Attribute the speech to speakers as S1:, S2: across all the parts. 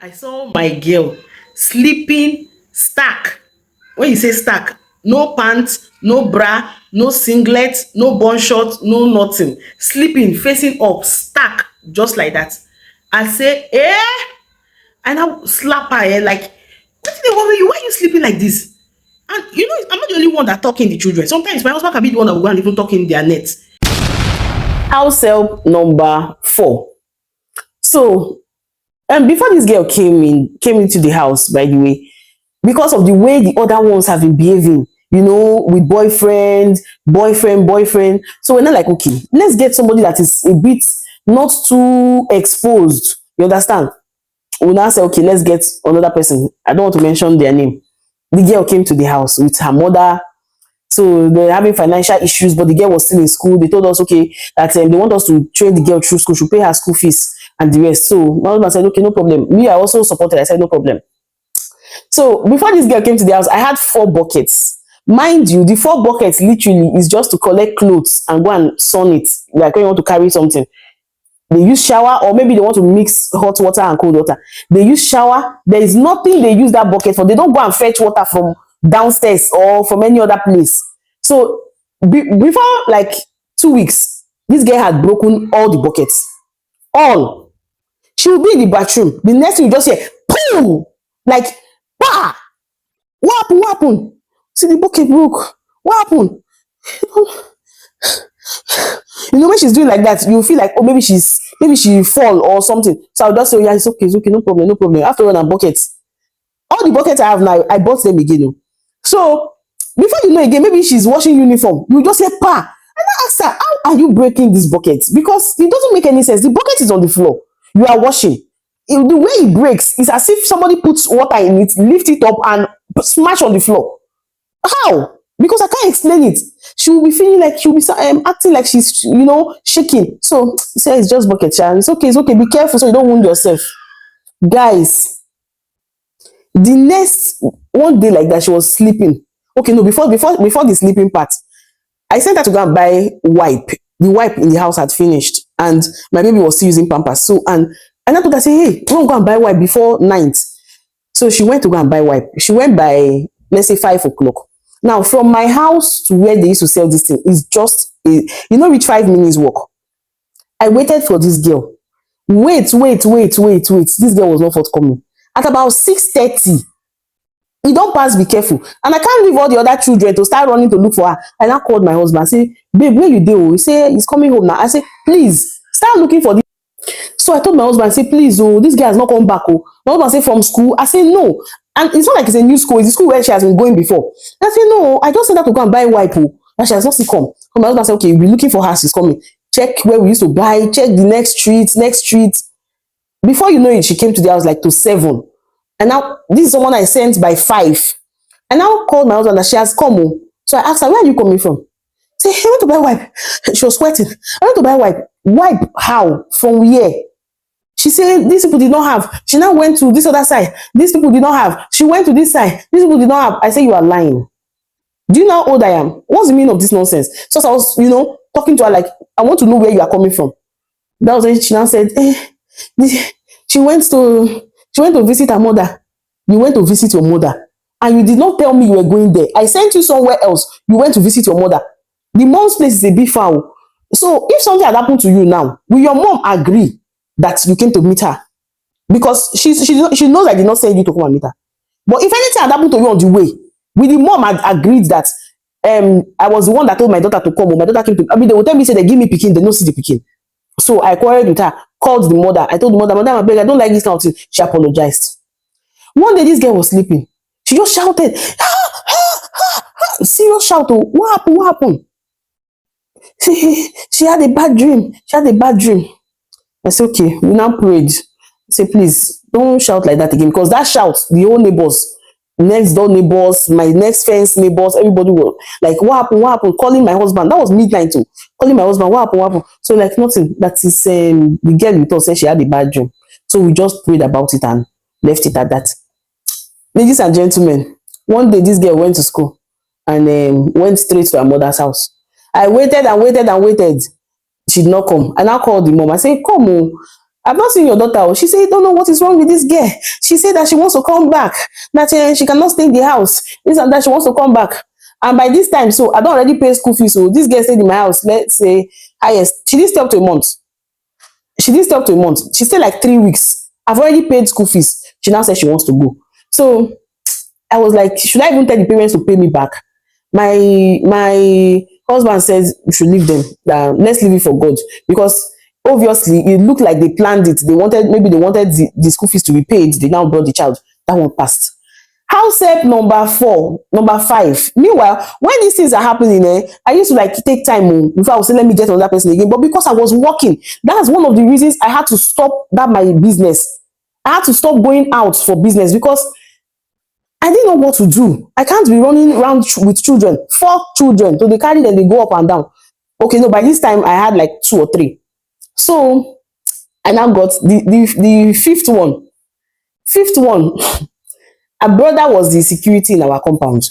S1: I saw my girl sleeping stack. When you say stack, no pants, no bra, no singlet, no bun short, no nothing. Sleeping, facing up, stack, just like that. I say, eh? And I slap her like, what did they worry you? Why are you sleeping like this? And I'm not the only one that talking the children. Sometimes my husband can be the one that will go and even talk in their net. House help number 4. So, before this girl came into the house, by the way, because of the way the other ones have been behaving, with boyfriend. So we're not like, okay, let's get somebody that is a bit not too exposed. You understand? We now say, okay, let's get another person. I don't want to mention their name. The girl came to the house with her mother. So they're having financial issues, but the girl was still in school. They told us, okay, that they want us to train the girl through school, to pay her school fees and the rest. So my husband said, okay, no problem. Me, I also supported. I said, no problem. So before this girl came to the house, I had 4 buckets. Mind you, the 4 buckets literally is just to collect clothes and go and sun it. Like when you want to carry something. They use shower, or maybe they want to mix hot water and cold water. They use shower. There is nothing they use that bucket for. They don't go and fetch water from downstairs or from any other place. So before like 2 weeks, this girl had broken all the buckets. All. She will be in the bathroom. The next thing you just hear, boom! Like, bah! What happened? What happened? See, the bucket broke. What happened? When she's doing like that, you feel like, oh, maybe she fall or something. So I'll just say, oh, yeah, it's okay, no problem, no problem. After all, buckets. All the buckets I have now, I bought them again. So before you know again, maybe she's washing uniform. You just say, pa. And I asked her, how are you breaking these buckets? Because it doesn't make any sense. The bucket is on the floor. You are washing. The way it breaks is as if somebody puts water in it, lift it up, and smash on the floor. How? Because I can't explain it. She will be feeling like she'll be acting like she's shaking. So say it's just bucket, child. It's okay. Be careful so you don't wound yourself. Guys, the next one day like that, she was sleeping. Okay, no, before the sleeping part, I sent her to go and buy wipe. The wipe in the house had finished, and my baby was still using Pampers. So and I told her, say, hey, don't go and buy wipe before 9. So she went to go and buy wipe. She went by, let's say, 5 o'clock. Now, from my house to where they used to sell this thing is just reach 5 minutes walk. I waited for this girl. Wait. This girl was not forthcoming. At about 6:30, you don't pass, be careful. And I can't leave all the other children to start running to look for her. And I called my husband and say, babe, where you do? He say, he's coming home now. I say, please, start looking for this. So I told my husband, say, please, this guy has not come back. My husband say, from school? I say, no. And it's not like it's a new school. It's the school where she has been going before. I say, no, I just said that to go and buy wipe. And she has not still come. So my husband said, okay, we're looking for her. She's coming. Check where we used to buy. Check the next street. Before you know it, she came to the house like to 7. And now, this is someone I sent by 5. And now called my husband that she has come. So I asked her, where are you coming from? Say, I want to buy wipe. She was sweating. I want to buy wipe. Wipe how? From where? She said, these people did not have. She now went to this other side. These people did not have. She went to this side. These people did not have. I say, you are lying. Do you know how old I am? What's the meaning of this nonsense? So I was, talking to her like, I want to know where you are coming from. That was when she now said, she went to visit her mother. You went to visit your mother. And you did not tell me you were going there. I sent you somewhere else. You went to visit your mother. The mom's place is a bit far. So if something had happened to you now, will your mom agree that you came to meet her? Because she knows I did not send you to come and meet her. But if anything had happened to you on the way, will the mom had agreed that I was the one that told my daughter to come, or my daughter came to, they will tell me, say they give me pikin, they don't see the pikin. So I quarreled with her, called the mother. I told the mother, Madam, I don't like this kind of thing. She apologized. One day this girl was sleeping. She just shouted, serious shout. What happened? She had a bad dream. I said, okay, we now prayed. I said, please, don't shout like that again. Because that shout, the whole neighbors, next door neighbors, my next fence neighbors, everybody will like, what happened? Calling my husband. That was midnight too. Calling my husband, what happened? So like nothing. That is, the girl we thought said she had a bad dream. So we just prayed about it and left it at that. Ladies and gentlemen, one day this girl went to school and went straight to her mother's house. I waited. She did not come. I now called the mom. I said, come on. I've not seen your daughter. Oh." She said, don't know what is wrong with this girl. She said that she wants to come back, that she cannot stay in the house, this and that, she wants to come back. And by this time, so I don't already pay school fees. So this girl stayed in my house, let's say, highest. She didn't stay up to a month. She didn't stay up to a month. She stayed like 3 weeks. I've already paid school fees. She now said she wants to go. So I was like, should I even tell the parents to pay me back? My husband says we should leave them. Let's leave it for God, because obviously it looked like they planned it. They wanted the school fees to be paid. They now brought the child. That one passed. House help number 5. Meanwhile, when these things are happening, I used to like take time before I would say, let me get on that person again. But because I was working, that's one of the reasons I had to stop that my business. I had to stop going out for business because I didn't know what to do. I can't be running around with children, 4 children, so they carry them, they go up and down. Okay, no, by this time I had like 2 or 3. So I now got the fifth one. Fifth one, a brother was the security in our compound.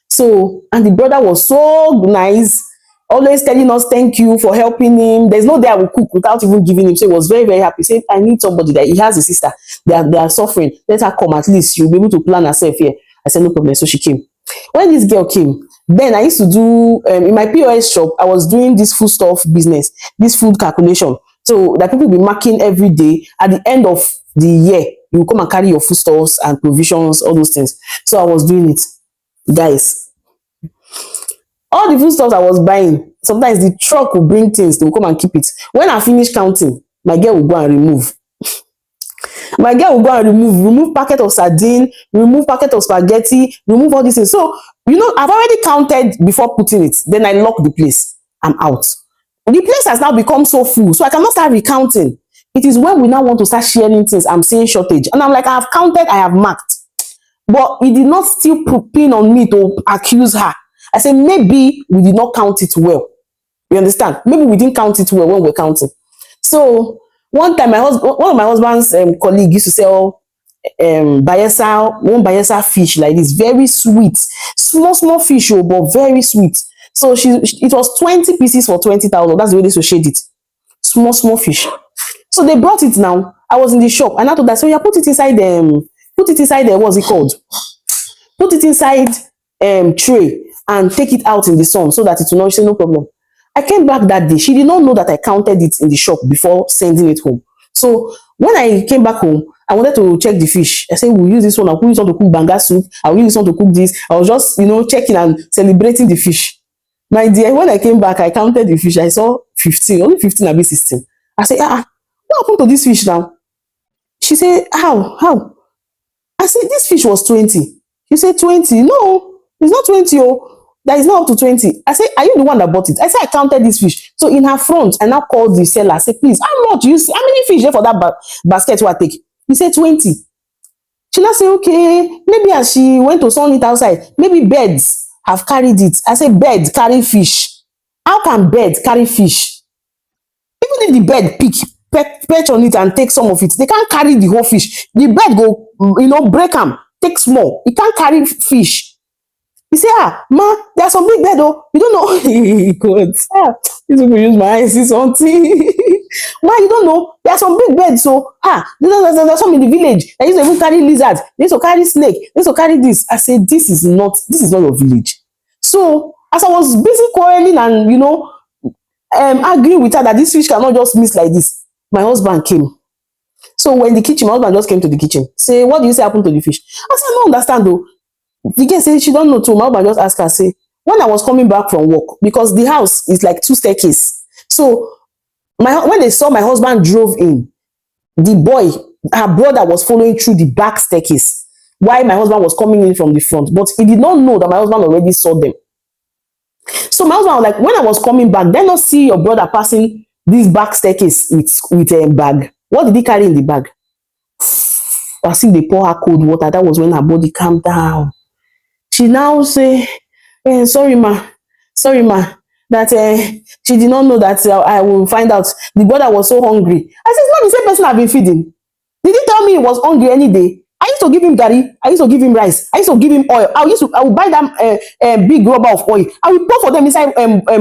S1: So, and the brother was so nice, always telling us thank you for helping him. There's no day I will cook without even giving him. So he was very, very happy. He said, I need somebody that he has a sister. They are suffering. Let her come, at least she'll be able to plan herself here. I said, no problem. So she came. When this girl came, then I used to do in my POS shop, I was doing this food stuff business, this food calculation. So that people will be marking every day at the end of the year. You will come and carry your foodstuffs and provisions, all those things. So I was doing it. Guys, all the foodstuffs I was buying, sometimes the truck will bring things, they will come and keep it. When I finish counting, my girl will go and remove. My girl will go and remove packet of sardine, remove packet of spaghetti, remove all these things. So, I've already counted before putting it. Then I lock the place. I'm out. The place has now become so full, so I cannot start recounting. It is when we now want to start sharing things, I'm seeing shortage. And I'm like, I have counted, I have marked. But it did not still pin on me to accuse her. I said, maybe we did not count it well. You understand? Maybe we didn't count it well when we're counting. So one time, one of my husband's colleague used to sell one Bayelsa fish like this, very sweet, small fish, but very sweet. So it was 20 pieces for 20,000. That's the way they shade it. Small fish. So they brought it now. I was in the shop and I told her, so yeah, put it inside what's it called? Put it inside tray and take it out in the sun so that it will not. She said, no problem. I came back that day. She did not know that I counted it in the shop before sending it home. So when I came back home, I wanted to check the fish. I said, we'll use this one. I'll use this one to cook banga soup. I'll use this one to cook this. I was just, checking and celebrating the fish. My dear, when I came back, I counted the fish. I saw 15, only 15, a bit 16. I said, what happened to this fish now? She said, how? I said, this fish was 20. She said, 20? No, it's not 20. Oh, that is not up to 20. I said, are you the one that bought it? I said, I counted this fish. So in her front, I now called the seller. I said, please, how much you see? How many fish there for that basket you take? He said, 20. She now said, okay, maybe as she went to sun it outside, maybe birds have carried it. I said, birds carry fish. How can birds carry fish? Even if the bird perch on it and take some of it, they can't carry the whole fish. The bird go, break them, take small. It can't carry fish. He said, ma, there's some big bird, oh. You don't know. God, this people use my eyes, see something. Ma, you don't know. There's some big birds, so, there's some in the village. They used to even carry lizards. They used to carry snake. They used to carry this. I said, this is not your village. So, as I was busy quarreling and, arguing with her that this fish cannot just miss like this, my husband came. So when my husband just came to the kitchen. Say, what do you say happened to the fish? I said, I don't understand though. The girl said she don't know too. My husband just asked her, say, when I was coming back from work, because the house is like 2 staircases. So when they saw my husband drove in, the boy, her brother was following through the back staircase while my husband was coming in from the front. But he did not know that my husband already saw them. So my husband was like, when I was coming back, then not see your brother passing this back staircase with a bag. What did he carry in the bag? As if they pour her cold water. That was when her body calmed down. She now say, sorry ma, that she did not know that I will find out. The brother was so hungry. I said, it's not the same person I've been feeding. Did he tell me he was hungry any day? I used to give him gari. I used to give him rice. I used to give him oil. I would buy them big rubber of oil. I would pour for them inside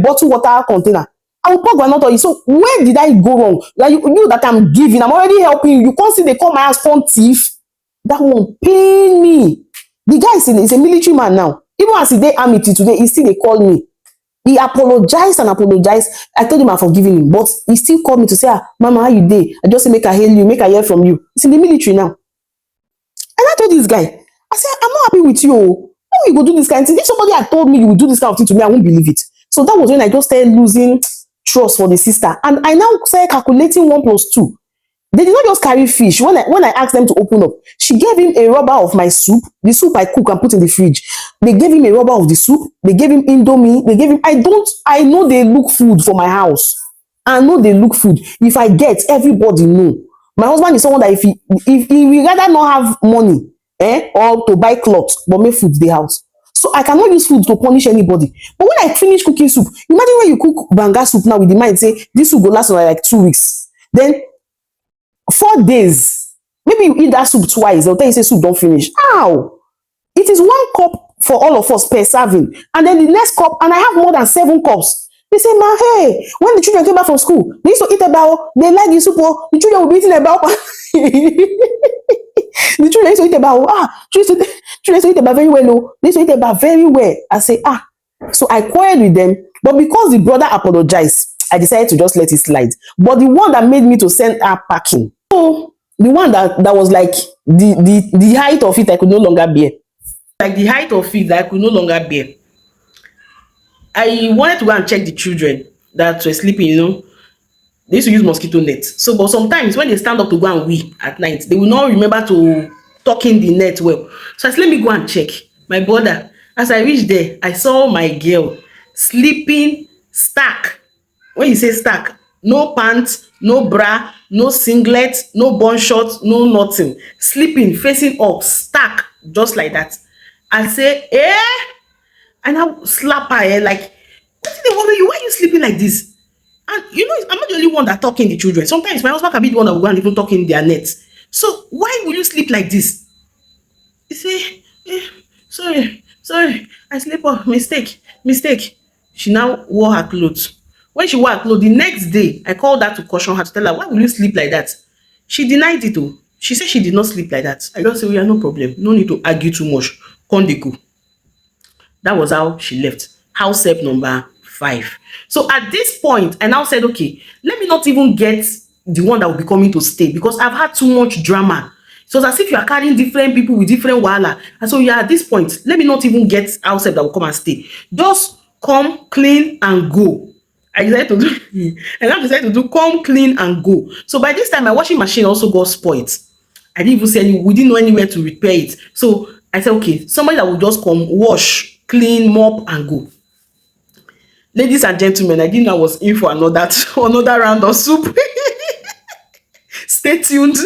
S1: bottle water container. I will pour groundnut oil. So where did I go wrong? Like you that I'm giving, I'm already helping you. You can't see they call my house phone thief. That won't pain me. The guy is a military man now. Even as he dey army till today, he still they call me. He apologized and apologized. I told him I'm forgiving him, but he still called me to say, Mama, how you dey? I just say make I hail you, make I hear from you. He's in the military now. And I told this guy, I said, I'm not happy with you. How you go do this kind of thing? If somebody had told me you would do this kind of thing to me, I won't believe it. So that was when I just started losing trust for the sister. And I now started calculating 1 plus 2. They did not just carry fish. When I asked them to open up, she gave him a rubber of my soup, the soup I cook and put in the fridge. They gave him a rubber of the soup. They gave him indomie. They gave him. I know they look food for my house. I know they look food. If I get, everybody know. My husband is someone that if he will rather not have money, or to buy clothes, but make food the house. So I cannot use food to punish anybody. But when I finish cooking soup, imagine when you cook banga soup now with the mind say this soup go last for like 2 weeks. Then 4 days, maybe you eat that soup twice, they'll tell you say soup don't finish. How? It is 1 cup for all of us per serving, and then the next cup, and I have more than 7 cups. They say, ma, hey, when the children came back from school, they used to eat about, they like the soup, the children will be eating about. The children used to eat about, children used to eat about very well, no, they used to eat about very well. I say, so I quarreled with them, but because the brother apologized, I decided to just let it slide. But the one that made me to send her packing, so the one that was like the height of it, I could no longer bear. Like the height of it that I could no longer bear. I wanted to go and check the children that were sleeping, They used to use mosquito nets. So, but sometimes when they stand up to go and wee at night, they will not remember to tuck in the net well. So I said, let me go and check. My brother, as I reached there, I saw my girl sleeping stack. When you say stack, no pants, no bra, no singlet, no bun shorts, no nothing. Sleeping, facing up, stack, just like that. I say, and I slap her like, what did they worry you? Why are you sleeping like this? And I'm not the only one that talking the children. Sometimes my husband can be the one that will go and even talk in their nets. So why will you sleep like this? You say, sorry, I sleep off, mistake. She now wore her clothes. When she wore her clothes, the next day, I called her to caution her to tell her, why will you sleep like that? She denied it though. She said she did not sleep like that. I just said, yeah, no problem. No need to argue too much. Come dey go. That was how she left. House help number 5. So at this point, I now said, okay, let me not even get the one that will be coming to stay because I've had too much drama. So it's as if you are carrying different people with different wahala. And so yeah, at this point, let me not even get house help that will come and stay. Just come, clean, and go. I decided to do come, clean, and go. So by this time, my washing machine also got spoiled. I didn't even see we didn't know anywhere to repair it. So I said, okay, somebody that will just come, wash, clean, mop, and go. Ladies and gentlemen, I didn't know I was in for another round of soup. Stay tuned.